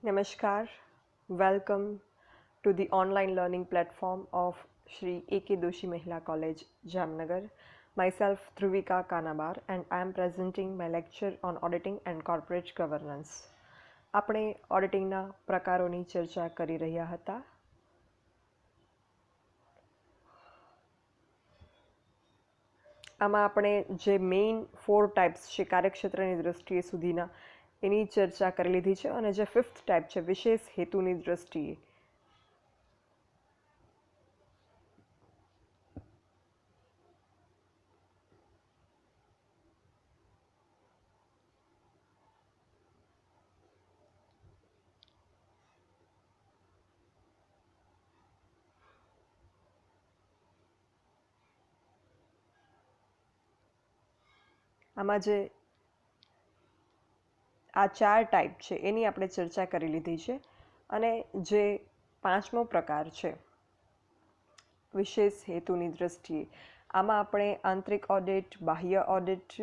Namaskar. Welcome to the online learning platform of Shri AKDMC Mahila College, Jamnagar. Myself, Dhruvika Kanabar, and I am presenting my lecture on auditing and corporate governance. આપણે ઓડિટિંગના પ્રકારોની ચર્ચા કરી રહ્યા હતા. આમાં આપણે જે main 4 types છે કાર્યક્ષેત્રની દ્રષ્ટિએ સુધીના એની ચર્ચા કરી લીધી છે અને જે 5th ટાઈપ છે વિશેષ હેતુની દ્રષ્ટિએ આમાં જે આ 4 ટાઈપ છે એની આપણે ચર્ચા કરી લીધી છે અને જે 5મો પ્રકાર છે વિશેષ હેતુની દ્રષ્ટિએ આમાં આપણે આંતરિક ઓડિટ, બાહ્ય ઓડિટ,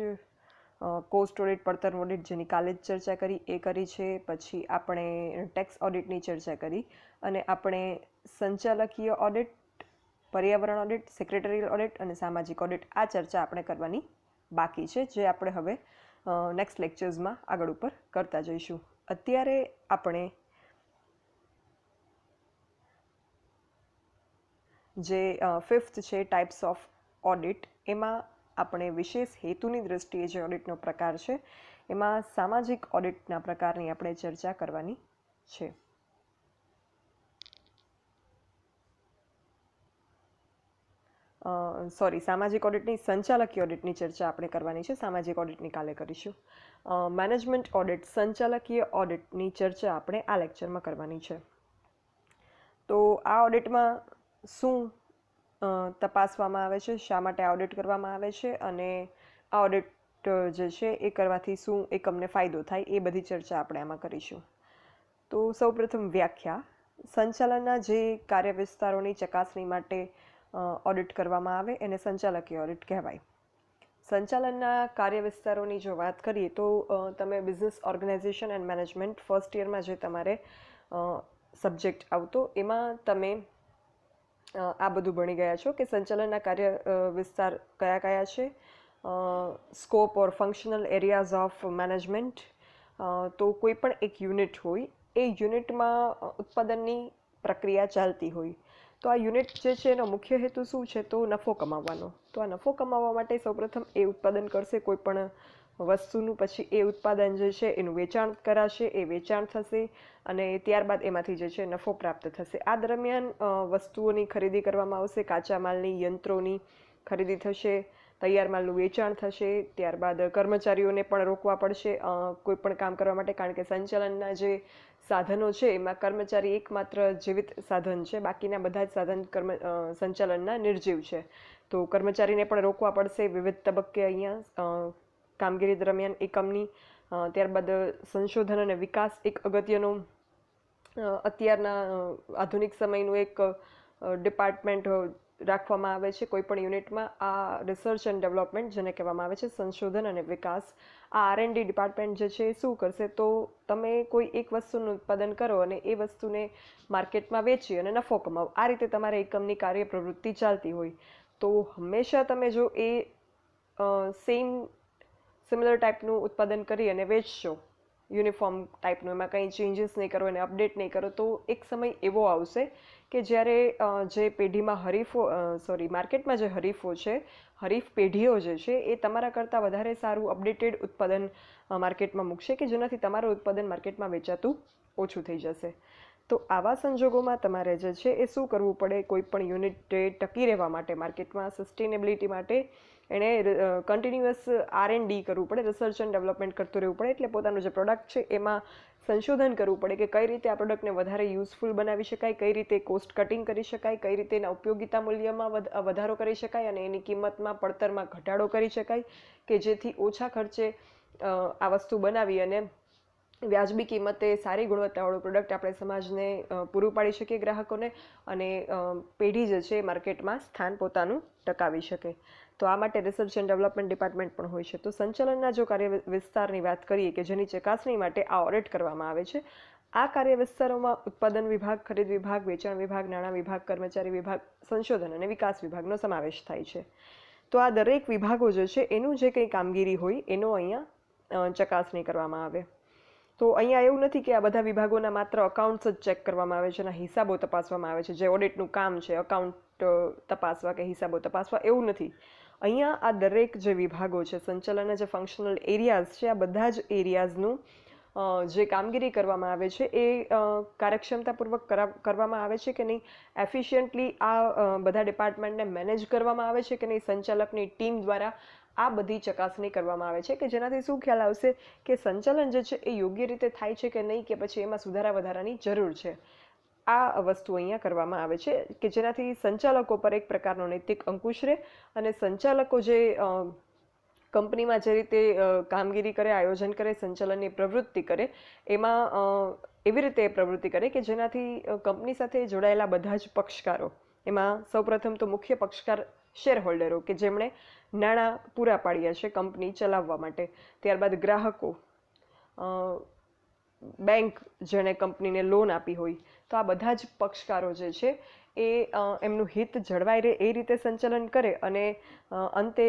કોસ્ટ ઓડિટ, પડતર ઓડિટ જેની કાલે જ ચર્ચા કરી એ કરી છે. પછી આપણે ટેક્સ ઓડિટની ચર્ચા કરી અને આપણે સંચાલકીય ઓડિટ, પર્યાવરણ ઓડિટ, સેક્રેટરીયલ ઓડિટ અને સામાજિક ઓડિટ આ ચર્ચા આપણે કરવાની બાકી છે, જે આપણે હવે નેક્સ્ટ લેક્ચર્સમાં આગળ ઉપર કરતા જઈશું. અત્યારે આપણે જે 5th છે ટાઈપ્સ ઓફ ઓડિટ એમાં આપણે વિશેષ હેતુની દ્રષ્ટિએ જે ઓડિટનો પ્રકાર છે એમાં સામાજિક ઓડિટના પ્રકારની આપણે ચર્ચા કરવાની છે. સામાજિક ઓડિટની સંચાલકીય ઓડિટની ચર્ચા આપણે કરવાની છે, સામાજિક ઓડિટની કાલે કરીશું. મેનેજમેન્ટ ઓડિટ, સંચાલકીય ઓડિટની ચર્ચા આપણે આ લેક્ચરમાં કરવાની છે. તો આ ઓડિટમાં શું તપાસવામાં આવે છે, શા માટે આ ઓડિટ કરવામાં આવે છે અને આ ઓડિટ જે છે એ કરવાથી શું એકમને ફાયદો થાય એ બધી ચર્ચા આપણે આમાં કરીશું. તો સૌપ્રથમ વ્યાખ્યા. સંચાલનના જે કાર્ય વિસ્તારોની ચકાસણી માટે ઓડિટ કરવામાં આવે એને સંચાલકીય ઓડિટ કહેવાય. સંચાલનના કાર્ય વિસ્તારોની જો વાત કરીએ તો તમે business organisation and management first યરમાં જે તમારે સબ્જેક્ટ આવતો એમાં તમે આ બધું ભણી ગયા છો કે સંચાલનના કાર્ય વિસ્તાર કયા કયા છે, scope or functional areas of management. તો કોઈ પણ એક યુનિટ હોય એ યુનિટમાં ઉત્પાદનની પ્રક્રિયા ચાલતી હોય તો આ યુનિટ જે છે એનો મુખ્ય હેતુ શું છે તો નફો કમાવવાનો. તો આ નફો કમાવવા માટે સૌપ્રથમ એ ઉત્પાદન કરશે કોઈ પણ વસ્તુનું, પછી એ ઉત્પાદન જે છે એનું વેચાણ કરાશે, એ વેચાણ થશે અને ત્યારબાદ એમાંથી જે છે નફો પ્રાપ્ત થશે. આ દરમિયાન વસ્તુઓની ખરીદી કરવામાં આવશે, કાચા માલની, યંત્રોની ખરીદી થશે, તૈયાર માલનું વેચાણ થશે. ત્યારબાદ કર્મચારીઓને પણ રોકવા પડશે કોઈ પણ કામ કરવા માટે, કારણ કે સંચાલનના જે સાધનો છે એમાં કર્મચારી એકમાત્ર જીવિત સાધન છે, બાકીના બધા જ સાધન સંચાલનના નિર્જીવ છે. તો કર્મચારીને પણ રોકવા પડશે વિવિધ તબક્કે અહીંયા કામગીરી દરમિયાન એકમની. ત્યારબાદ સંશોધન અને વિકાસ એક અગત્યનો અત્યારના આધુનિક સમયનું એક ડિપાર્ટમેન્ટ રાખવામાં આવે છે કોઈ પણ યુનિટમાં. આ રિસર્ચ એન્ડ ડેવલપમેન્ટ જેને કહેવામાં આવે છે, સંશોધન અને વિકાસ. આ R&D ડિપાર્ટમેન્ટ જે છે એ શું કરશે તો તમે કોઈ એક વસ્તુનું ઉત્પાદન કરો અને એ વસ્તુને માર્કેટમાં વેચી અને નફો કમાવો. આ રીતે તમારે એકમની કાર્ય પ્રવૃત્તિ ચાલતી હોય તો હંમેશા તમે જો એ સિમિલર ટાઈપનું ઉત્પાદન કરી અને વેચશો, યુનિફોર્મ ટાઈપનું, એમાં કંઈ ચેન્જીસ નહીં કરો અને અપડેટ નહીં કરો તો એક સમય એવો આવશે કે જ્યારે જે પેઢીમાં માર્કેટમાં જે હરીફો છે, હરીફ પેઢીઓ જે છે એ તમારા કરતાં વધારે સારું અપડેટેડ ઉત્પાદન માર્કેટમાં મૂકશે કે જેનાથી તમારું ઉત્પાદન માર્કેટમાં વેચાતું ઓછું થઈ જશે. તો આવા સંજોગોમાં તમારે જે છે એ શું કરવું પડે, કોઈ પણ યુનિટે ટકી રહેવા માટે માર્કેટમાં સસ્ટેનેબિલિટી માટે એણે કન્ટિન્યુઅસ R&D કરવું પડે, રિસર્ચ એન્ડ ડેવલપમેન્ટ કરતું રહેવું પડે. એટલે પોતાનું જે પ્રોડક્ટ છે એમાં સંશોધન કરવું પડે કે કઈ રીતે આ પ્રોડક્ટને વધારે યુઝફુલ બનાવી શકાય, કઈ રીતે કોસ્ટ કટિંગ કરી શકાય, કઈ રીતે એના ઉપયોગિતા મૂલ્યમાં વધારો કરી શકાય અને એની કિંમતમાં, પડતરમાં ઘટાડો કરી શકાય કે જેથી ઓછા ખર્ચે આ વસ્તુ બનાવી અને વ્યાજબી કિંમતે સારી ગુણવત્તાવાળું પ્રોડક્ટ આપણે સમાજને પૂરું પાડી શકીએ ગ્રાહકોને અને પેઢી જે છે માર્કેટમાં સ્થાન પોતાનું ટકાવી શકે. તો આ માટે રિસર્ચ એન્ડ ડેવલપમેન્ટ ડિપાર્ટમેન્ટ પણ હોય છે. તો સંચાલનના જો કાર્ય વિસ્તારની વાત કરીએ કે જેની ચકાસણી માટે આ ઓડિટ કરવામાં આવે છે, આ કાર્ય વિસ્તારોમાં ઉત્પાદન વિભાગ, ખરીદ વિભાગ, વેચાણ વિભાગ, નાણાં વિભાગ, કર્મચારી વિભાગ, સંશોધન અને વિકાસ વિભાગનો સમાવેશ થાય છે. તો આ દરેક વિભાગો જે છે એનું જે કંઈ કામગીરી હોય એનો અહીંયા ચકાસણી કરવામાં આવે. તો અહીંયા એવું નથી કે આ બધા વિભાગોના માત્ર અકાઉન્ટ્સ જ ચેક કરવામાં આવે છે અને હિસાબો તપાસવામાં આવે છે, જે ઓડિટનું કામ છે અકાઉન્ટ તપાસવા કે હિસાબો તપાસવા, એવું નથી. અહીંયા આ દરેક જે વિભાગો છે, સંચાલનના જે ફંક્શનલ એરિયાઝ છે, આ બધા જ એરિયાઝનું જે કામગીરી કરવામાં આવે છે એ કાર્યક્ષમતાપૂર્વક કરવામાં આવે છે કે નહીં, એફિશિયન્ટલી આ બધા ડિપાર્ટમેન્ટને મેનેજ કરવામાં આવે છે કે નહીં, સંચાલકની ટીમ દ્વારા આ બધી ચકાસણી કરવામાં આવે છે કે જેનાથી શું ખ્યાલ આવશે કે સંચાલન જે છે એ યોગ્ય રીતે થાય છે કે નહીં, કે પછી એમાં સુધારા વધારાની જરૂર છે. આ વસ્તુ અહીંયા કરવામાં આવે છે કે જેનાથી સંચાલકો પર એક પ્રકારનો નૈતિક અંકુશ રહે અને સંચાલકો જે કંપનીમાં જે રીતે કામગીરી કરે, આયોજન કરે, સંચાલનની પ્રવૃત્તિ કરે, એમાં એવી રીતે પ્રવૃત્તિ કરે કે જેનાથી કંપની સાથે જોડાયેલા બધા જ પક્ષકારો, એમાં સૌપ્રથમ તો મુખ્ય પક્ષકાર શેર હોલ્ડરો કે જેમણે નાણાં પૂરા પાડ્યા છે કંપની ચલાવવા માટે, ત્યારબાદ ગ્રાહકો, બેંક જેણે કંપનીને લોન આપી હોય, તો આ બધા જ પક્ષકારો જે છે એ એમનું હિત જળવાઈ રહે એ રીતે સંચાલન કરે અને અંતે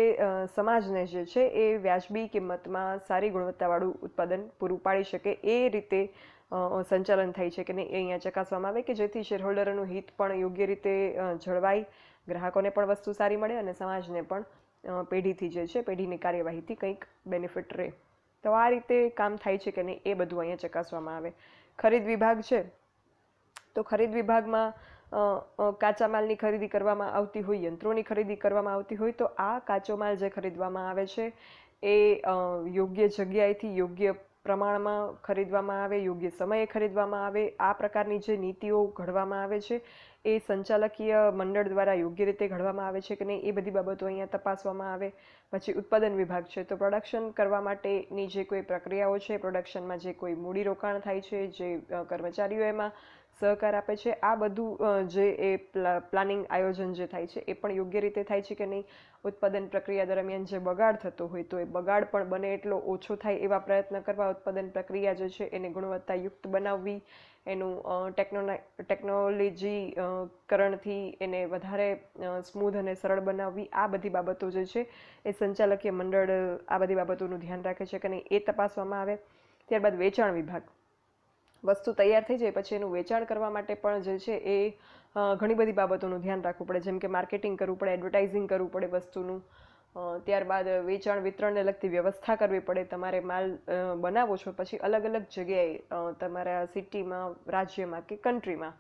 સમાજને જે છે એ વ્યાજબી કિંમતમાં સારી ગુણવત્તાવાળું ઉત્પાદન પૂરું પાડી શકે એ રીતે સંચાલન થાય છે કે નહીં એ અહીંયા ચકાસવામાં આવે કે જેથી શેરહોલ્ડરોનું હિત પણ યોગ્ય રીતે જળવાય, ગ્રાહકોને પણ વસ્તુ સારી મળે અને સમાજને પણ પેઢીથી જે છે પેઢીની કાર્યવાહીથી કંઈક બેનિફિટ રહે. તો આ રીતે કામ થાય છે કે નહીં એ બધું અહીંયા ચકાસવામાં આવે. ખરીદ વિભાગ છે તો ખરીદ વિભાગમાં કાચા માલની ખરીદી કરવામાં આવતી હોય, યંત્રોની ખરીદી કરવામાં આવતી હોય, તો આ કાચો માલ જે ખરીદવામાં આવે છે એ યોગ્ય જગ્યાએથી યોગ્ય પ્રમાણમાં ખરીદવામાં આવે, યોગ્ય સમયે ખરીદવામાં આવે. આ પ્રકારની જે નીતિઓ ઘડવામાં આવે છે એ સંચાલકીય મંડળ દ્વારા યોગ્ય રીતે ઘડવામાં આવે છે કે નહીં એ બધી બાબતો અહીંયા તપાસવામાં આવે. પછી ઉત્પાદન વિભાગ છે તો પ્રોડક્શન કરવા માટેની જે કોઈ પ્રક્રિયાઓ છે, પ્રોડક્શનમાં જે કોઈ મૂડીરોકાણ થાય છે, જે કર્મચારીઓ એમાં સહકાર આપે છે, આ બધું જે એ પ્લાનિંગ આયોજન જે થાય છે એ પણ યોગ્ય રીતે થાય છે કે નહીં. ઉત્પાદન પ્રક્રિયા દરમિયાન જે બગાડ થતો હોય તો એ બગાડ પણ બને એટલો ઓછો થાય એવા પ્રયત્ન કરવા, ઉત્પાદન પ્રક્રિયા જે છે એને ગુણવત્તાયુક્ત બનાવવી, એનું ટેકનોલોજી કરણથી એને વધારે સ્મૂધ અને સરળ બનાવવી, આ બધી બાબતો જે છે એ સંચાલકીય મંડળ આ બધી બાબતોનું ધ્યાન રાખે છે કે નહીં એ તપાસવામાં આવે. ત્યારબાદ વેચાણ વિભાગ, વસ્તુ તૈયાર થઈ જાય પછી એનું વેચાણ કરવા માટે પણ જે છે એ ઘણી બધી બાબતોનું ધ્યાન રાખવું પડે, જેમ કે માર્કેટિંગ કરવું પડે, એડવર્ટાઇઝિંગ કરવું પડે વસ્તુનું, ત્યારબાદ વેચાણ વિતરણને લગતી વ્યવસ્થા કરવી પડે. તમારે માલ બનાવો છો પછી અલગ અલગ જગ્યાએ તમારા સિટીમાં, રાજ્યમાં કે કન્ટ્રીમાં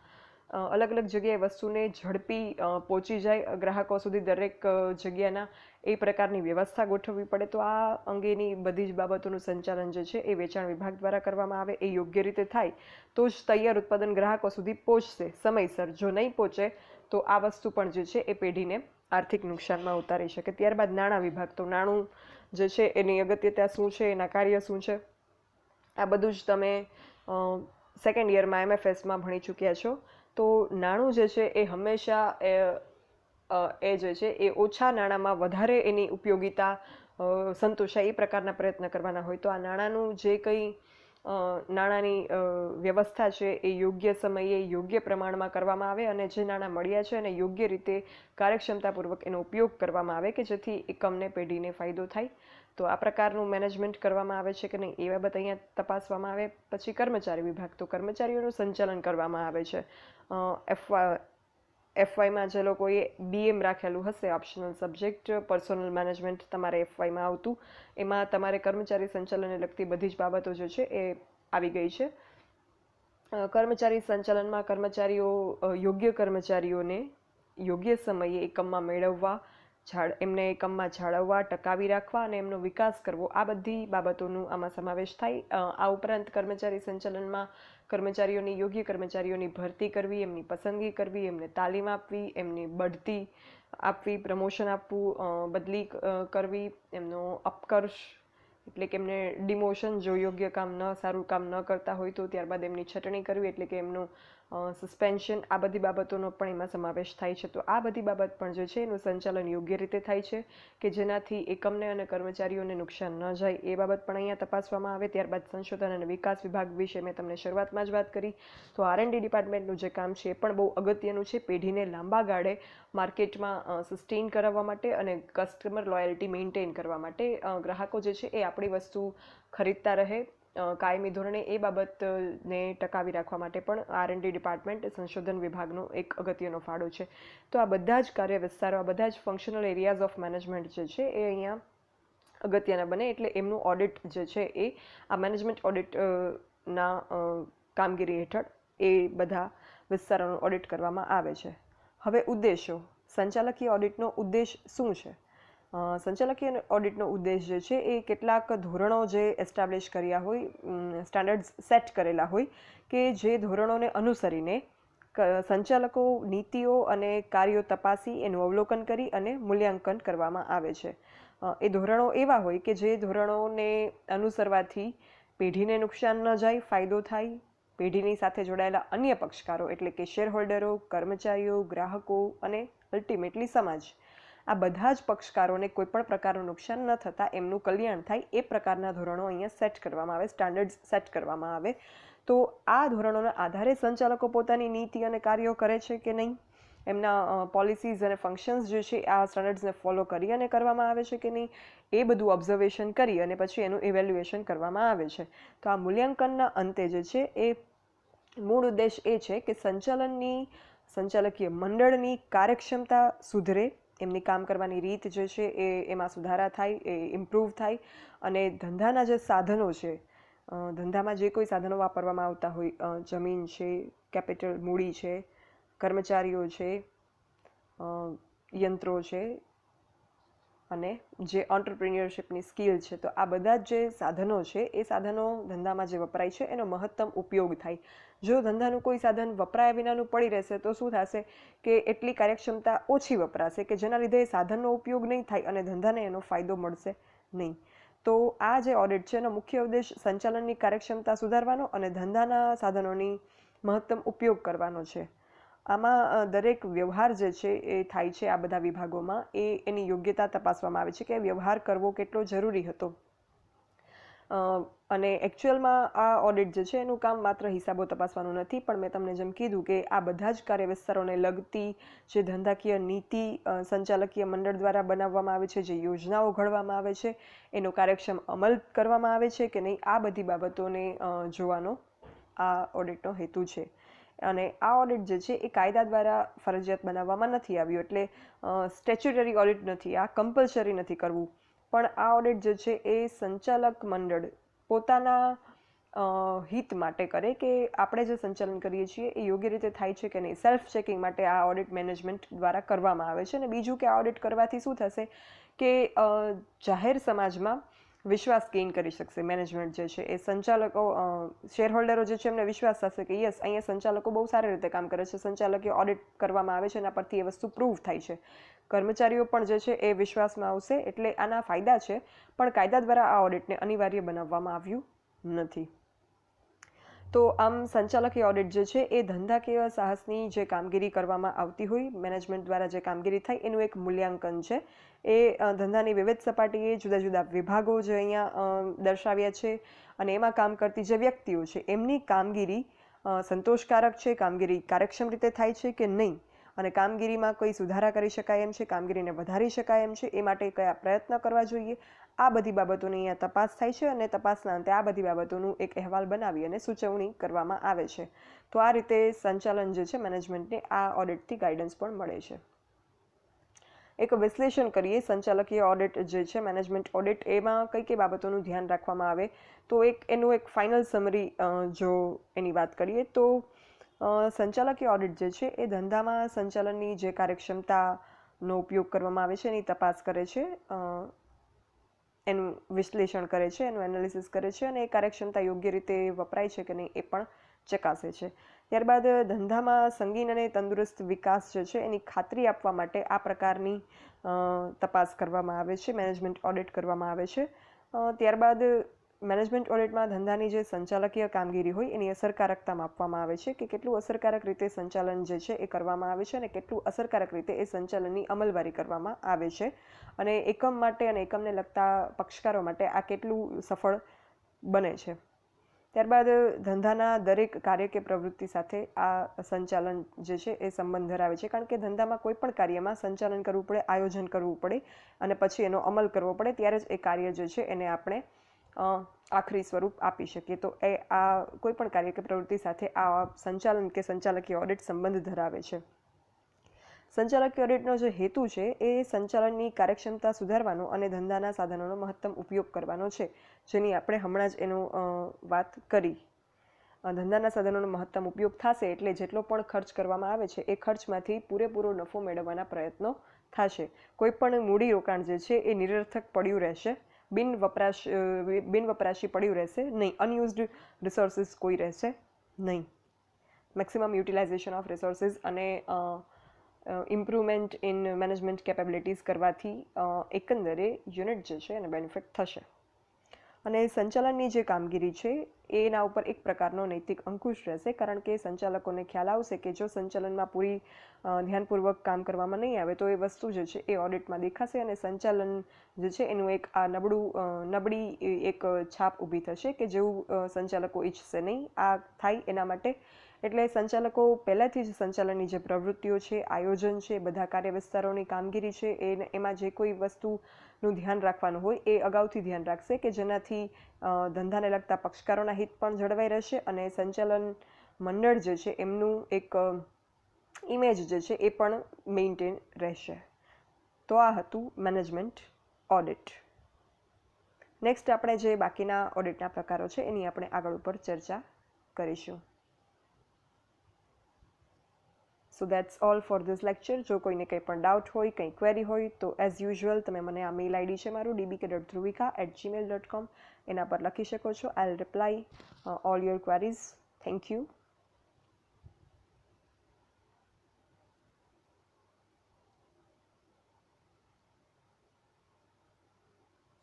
અલગ અલગ જગ્યાએ વસ્તુને ઝડપી પહોંચી જાય ગ્રાહકો સુધી, દરેક જગ્યાના એ પ્રકારની વ્યવસ્થા ગોઠવવી પડે. તો આ અંગેની બધી જ બાબતોનું સંચાલન જે છે એ વેચાણ વિભાગ દ્વારા કરવામાં આવે. એ યોગ્ય રીતે થાય તો જ તૈયાર ઉત્પાદન ગ્રાહકો સુધી પહોંચશે સમયસર. જો નહીં પહોંચે તો આ વસ્તુ પણ જે છે એ પેઢીને આર્થિક નુકસાનમાં ઉતારી શકે. ત્યારબાદ નાણાં વિભાગ, તો નાણું જે છે એની અગત્યતા શું છે, એના કાર્ય શું છે, આ બધું જ તમે સેકન્ડ યરમાં MFSમાં ભણી ચૂક્યા છો. તો નાણું જે છે એ હંમેશા એ જે છે એ ઓછા નાણાંમાં વધારે એની ઉપયોગિતા સંતોષાય એ પ્રકારના પ્રયત્ન કરવાના હોય. તો આ નાણાંનું જે કંઈ નાણાંની વ્યવસ્થા છે એ યોગ્ય સમયે યોગ્ય પ્રમાણમાં કરવામાં આવે અને જે નાણાં મળ્યા છે એને યોગ્ય રીતે કાર્યક્ષમતાપૂર્વક એનો ઉપયોગ કરવામાં આવે કે જેથી એકમને પેઢીને ફાયદો થાય. તો આ પ્રકારનું મેનેજમેન્ટ કરવામાં આવે છે કે નહીં એ બાબત અહીંયા તપાસવામાં આવે. પછી કર્મચારી વિભાગ, તો કર્મચારીઓનું સંચાલન કરવામાં આવે છે. એફવાયમાં જે લોકોએ BM રાખેલું હશે, ઓપ્શનલ સબ્જેક્ટ, પર્સનલ મેનેજમેન્ટ તમારે એફવાયમાં આવતું, એમાં તમારે કર્મચારી સંચાલનને લગતી બધી જ બાબતો જે છે એ આવી ગઈ છે. કર્મચારી સંચાલનમાં યોગ્ય કર્મચારીઓને યોગ્ય સમયે એકમમાં મેળવવા, એમને એકમમાં જાળવવા, ટકાવી રાખવા અને એમનો વિકાસ કરવો, આ બધી બાબતોનું આમાં સમાવેશ થાય. આ ઉપરાંત કર્મચારી સંચાલનમાં યોગ્ય કર્મચારીઓની ભરતી કરવી, એમની પસંદગી કરવી, એમને તાલીમ આપવી, એમની બઢતી આપવી, પ્રમોશન આપવું, બદલી કરવી, એમનો અપકર્ષ એટલે કે એમને ડિમોશન, જો યોગ્ય કામ સારું કામ ન કરતા હોય તો ત્યારબાદ એમની છટણી કરવી, એટલે કે એમનું સસ્પેન્શન, આ બધી બાબતોનો પણ એમાં સમાવેશ થાય છે. તો આ બધી બાબત પણ જે છે એનું સંચાલન યોગ્ય રીતે થાય છે કે જેનાથી એકમને અને કર્મચારીઓને નુકસાન ન જાય, એ બાબત પણ અહીંયા તપાસવામાં આવે. ત્યારબાદ સંશોધન અને વિકાસ વિભાગ વિશે મેં તમને શરૂઆતમાં જ વાત કરી. તો R&D ડિપાર્ટમેન્ટનું જે કામ છે એ પણ બહુ અગત્યનું છે, પેઢીને લાંબા ગાળે માર્કેટમાં સસ્ટેઇન કરાવવા માટે અને કસ્ટમર લોયલ્ટી મેન્ટેન કરવા માટે, ગ્રાહકો જે છે એ આપણી વસ્તુ ખરીદતા રહે કાયમી ધોરણે, એ બાબતને ટકાવી રાખવા માટે પણ R&D ડિપાર્ટમેન્ટ, સંશોધન વિભાગનો એક અગત્યનો ફાળો છે. તો આ બધા જ કાર્ય વિસ્તારો, આ બધા જ ફંક્શનલ એરિયાઝ ઓફ મેનેજમેન્ટ જે છે એ અહીંયા અગત્યના બને. એટલે એમનું ઓડિટ જે છે એ આ મેનેજમેન્ટ ઓડિટના કામગીરી હેઠળ એ બધા વિસ્તારોનું ઓડિટ કરવામાં આવે છે. હવે ઉદ્દેશો, સંચાલકીય ઓડિટનો ઉદ્દેશ શું છે? સંચાલકીય ઓડિટનો ઉદ્દેશ જે છે એ કેટલાક ધોરણો જે એસ્ટાબ્લિશ કર્યા હોય, સ્ટાન્ડર્ડ્સ સેટ કરેલા હોય, કે જે ધોરણોને અનુસરીને સંચાલકો નીતિઓ અને કાર્યો તપાસી એનું અવલોકન કરી અને મૂલ્યાંકન કરવામાં આવે છે. એ ધોરણો એવા હોય કે જે ધોરણોને અનુસરવાથી પેઢીને નુકસાન ન જાય, ફાયદો થાય, પેઢીની સાથે જોડાયેલા અન્ય પક્ષકારો એટલે કે શેરહોલ્ડરો, કર્મચારીઓ, ગ્રાહકો અને અલ્ટિમેટલી સમાજ, આ બધા જ પક્ષકારોને કોઈ પણ પ્રકારનું નુકસાન ન થતાં એમનું કલ્યાણ થાય, એ પ્રકારના ધોરણો અહીંયા સેટ કરવામાં આવે, સ્ટાન્ડર્ડ્સ સેટ કરવામાં આવે. તો આ ધોરણોના આધારે સંચાલકો પોતાની નીતિ અને કાર્યો કરે છે કે નહીં, એમના પોલિસીઝ અને ફંક્શન્સ જે છે આ સ્ટાન્ડર્ડ્સને ફોલો કરી અને કરવામાં આવે છે કે નહીં, એ બધું ઓબ્ઝર્વેશન કરી અને પછી એનું ઇવેલ્યુએશન કરવામાં આવે છે. તો આ મૂલ્યાંકનના અંતે જે છે એ મૂળ ઉદ્દેશ એ છે કે સંચાલકીય મંડળની કાર્યક્ષમતા સુધરે, એમની કામ કરવાની રીત જે છે એમાં સુધારા થાય, એ ઇમ્પ્રૂવ થાય, અને ધંધાના જે સાધનો છે, ધંધામાં જે કોઈ સાધનો વાપરવામાં આવતા હોય, જમીન છે, કેપિટલ મૂડી છે, કર્મચારીઓ છે, યંત્રો છે અને જે ઓન્ટરપ્રિન્યોરશિપની સ્કિલ છે, તો આ બધા જે સાધનો છે એ સાધનો ધંધામાં જે વપરાય છે એનો મહત્તમ ઉપયોગ થાય. જો ધંધાનું કોઈ સાધન વપરાયા વિનાનું પડી રહેશે તો શું થશે કે એટલી કાર્યક્ષમતા ઓછી વપરાશે કે જેના લીધે એ સાધનનો ઉપયોગ નહીં થાય અને ધંધાને એનો ફાયદો મળશે નહીં. તો આ જે ઓડિટ છે એનો મુખ્ય ઉદ્દેશ સંચાલનની કાર્યક્ષમતા સુધારવાનો અને ધંધાના સાધનોની મહત્તમ ઉપયોગ કરવાનો છે. આમાં દરેક વ્યવહાર જે છે એ થાય છે આ બધા વિભાગોમાં, એની યોગ્યતા તપાસવામાં આવે છે કે વ્યવહાર કરવો કેટલો જરૂરી હતો. અને એકચ્યુઅલમાં આ ઓડિટ જે છે એનું કામ માત્ર હિસાબો તપાસવાનું નથી, પણ મેં તમને જેમ કીધું કે આ બધા જ કાર્ય વિસ્તારોને લગતી જે ધંધાકીય નીતિ સંચાલકીય મંડળ દ્વારા બનાવવામાં આવે છે, જે યોજનાઓ ઘડવામાં આવે છે, એનો કાર્યક્ષમ અમલ કરવામાં આવે છે કે નહીં, આ બધી બાબતોને જોવાનો આ ઓડિટનો હેતુ છે. અને આ ઓડિટ જે છે એ કાયદા દ્વારા ફરજિયાત બનાવવામાં નથી આવ્યું, એટલે સ્ટેચ્યુટરી ઓડિટ નથી, આ કમ્પલસરી નથી કરવું. પણ આ ઓડિટ જે છે એ સંચાલક મંડળ પોતાના હિત માટે કરે કે આપણે જે સંચાલન કરીએ છીએ એ યોગ્ય રીતે થાય છે કે નહીં, સેલ્ફ ચેકિંગ માટે આ ઓડિટ મેનેજમેન્ટ દ્વારા કરવામાં આવે છે. અને બીજું કે આ ઓડિટ કરવાથી શું થશે કે જાહેર સમાજમાં વિશ્વાસ ગેઇન કરી શકશે મેનેજમેન્ટ જે છે એ, સંચાલકો, શેરહોલ્ડરો જે છે એમને વિશ્વાસ થશે કે યસ, અહીંયા સંચાલકો બહુ સારી રીતે કામ કરે છે, સંચાલકીય ઓડિટ કરવામાં આવે છે એના પરથી એ વસ્તુ પ્રૂવ થાય છે. કર્મચારીઓ પણ જે છે એ વિશ્વાસમાં આવશે. એટલે આના ફાયદા છે, પણ કાયદા દ્વારા આ ઓડિટને અનિવાર્ય બનાવવામાં આવ્યું નથી. તો આમ સંચાલકીય ઓડિટ જે છે એ ધંધાકીય સાહસની જે કામગીરી કરવામાં આવતી હોય, મેનેજમેન્ટ દ્વારા જે કામગીરી થાય એનું એક મૂલ્યાંકન છે. એ ધંધાની વિવિધ સપાટીએ જુદા જુદા વિભાગો જે અહીંયા દર્શાવ્યા છે અને એમાં કામ કરતી જે વ્યક્તિઓ છે એમની કામગીરી સંતોષકારક છે, કામગીરી કાર્યક્ષમ રીતે થાય છે કે નહીં, અને કામગીરીમાં કોઈ સુધારા કરી શકાય એમ છે, કામગીરીને વધારી શકાય એમ છે, એ માટે કયા પ્રયત્ન કરવા જોઈએ, આ બધી બાબતોની અહીંયા તપાસ થાય છે. અને તપાસના અંતે આ બધી બાબતોનું એક અહેવાલ બનાવી અને સૂચવણી કરવામાં આવે છે. તો આ રીતે સંચાલન જે છે મેનેજમેન્ટને આ ઓડિટથી ગાઈડન્સ પણ મળે છે. એક વિશ્લેષણ કરીએ સંચાલકીય ઓડિટ જે છે મેનેજમેન્ટ ઓડિટ, એમાં કઈ કઈ બાબતોનું ધ્યાન રાખવામાં આવે, તો એનું એક ફાઇનલ સમરી જો એની વાત કરીએ તો સંચાલકીય ઓડિટ જે છે એ ધંધામાં સંચાલનની જે કાર્યક્ષમતાનો ઉપયોગ કરવામાં આવે છે એની તપાસ કરે છે, એનું વિશ્લેષણ કરે છે, એનું એનાલિસિસ કરે છે, અને એ કાર્યક્ષમતા યોગ્ય રીતે વપરાય છે કે નહીં એ પણ ચકાસે છે. ત્યારબાદ ધંધામાં સંગીન અને તંદુરસ્ત વિકાસ જે છે એની ખાતરી આપવા માટે આ પ્રકારની તપાસ કરવામાં આવે છે, મેનેજમેન્ટ ઓડિટ કરવામાં આવે છે. ત્યારબાદ મેનેજમેન્ટ ઓડિટમાં ધંધાની જે સંચાલકીય કામગીરી હોય એની અસરકારકતા માપવામાં આવે છે કે કેટલું અસરકારક રીતે સંચાલન જે છે એ કરવામાં આવે છે અને કેટલું અસરકારક રીતે એ સંચાલનની અમલવારી કરવામાં આવે છે અને એકમ માટે અને એકમને લગતા પક્ષકારો માટે આ કેટલું સફળ બને છે. ત્યારબાદ ધંધાના દરેક કાર્ય કે પ્રવૃત્તિ સાથે આ સંચાલન જે છે એ સંબંધ ધરાવે છે, કારણ કે ધંધામાં કોઈ પણ કાર્યમાં સંચાલન કરવું પડે, આયોજન કરવું પડે અને પછી એનો અમલ કરવો પડે, ત્યારે જ એ કાર્ય જે છે એને આપણે આખરી સ્વરૂપ આપી શકીએ. તો એ આ કોઈ પણ કાર્ય કે પ્રવૃત્તિ સાથે આ સંચાલન કે સંચાલકીય ઓડિટ સંબંધ ધરાવે છે. સંચાલકીય ઓડિટનો જે હેતુ છે એ સંચાલનની કાર્યક્ષમતા સુધારવાનો અને ધંધાના સાધનોનો મહત્તમ ઉપયોગ કરવાનો છે, જેની આપણે હમણાં જ એનું વાત કરી. ધંધાના સાધનોનો મહત્તમ ઉપયોગ થશે એટલે જેટલો પણ ખર્ચ કરવામાં આવે છે એ ખર્ચમાંથી પૂરેપૂરો નફો મેળવવાના પ્રયત્નો થશે. કોઈ પણ મૂડી રોકાણ જે છે એ નિરર્થક પડ્યું રહેશે, બિનવપરાશી પડ્યું રહેશે નહીં, અનયુઝડ રિસોર્સિસ કોઈ રહેશે નહીં. મેક્સિમમ યુટિલાઇઝેશન ઓફ રિસોર્સિસ અને ઇમ્પ્રુવમેન્ટ ઇન મેનેજમેન્ટ કેપેબિલિટીઝ કરવાથી એકંદરે યુનિટ જે છે એને બેનિફિટ થશે. અને સંચાલનની જે કામગીરી છે એના ઉપર એક પ્રકારનો નૈતિક અંકુશ રહેશે, કારણ કે સંચાલકોને ખ્યાલ આવશે કે જો સંચાલનમાં પૂરી ધ્યાનપૂર્વક કામ કરવામાં નહીં આવે તો એ વસ્તુ જે છે એ ઓડિટમાં દેખાશે અને સંચાલન જે છે એનું એક આ નબળી એક છાપ ઊભી થશે કે જેવું સંચાલકો ઈચ્છશે નહીં આ થાય એના માટે. એટલે સંચાલકો પહેલાંથી જ સંચાલનની જે પ્રવૃત્તિઓ છે, આયોજન છે, બધા કાર્ય વિસ્તારોની કામગીરી છે એમાં જે કોઈ વસ્તુનું ધ્યાન રાખવાનું હોય એ અગાઉથી ધ્યાન રાખશે કે જેનાથી ધંધાને લગતા પક્ષકારોના હિત પણ જળવાઈ રહેશે અને સંચાલન મંડળ જે છે એમનું એક ઇમેજ જે છે એ પણ મેન્ટેન રહેશે. તો આ હતું મેનેજમેન્ટ ઓડિટ. નેક્સ્ટ આપણે જે બાકીના ઓડિટના પ્રકારો છે એની આપણે આગળ ઉપર ચર્ચા કરીશું. સો that's all for this lecture. જો કોઈને કંઈ પણ ડાઉટ હોય, કંઈ ક્વેરી હોય તો એઝ યુઝ્યુઅલ તમે મને આ મેલ આઈડી છે મારું dbk.dhruvika@gmail.com એના પર લખી શકો છો. I will reply all your queries. Thank you.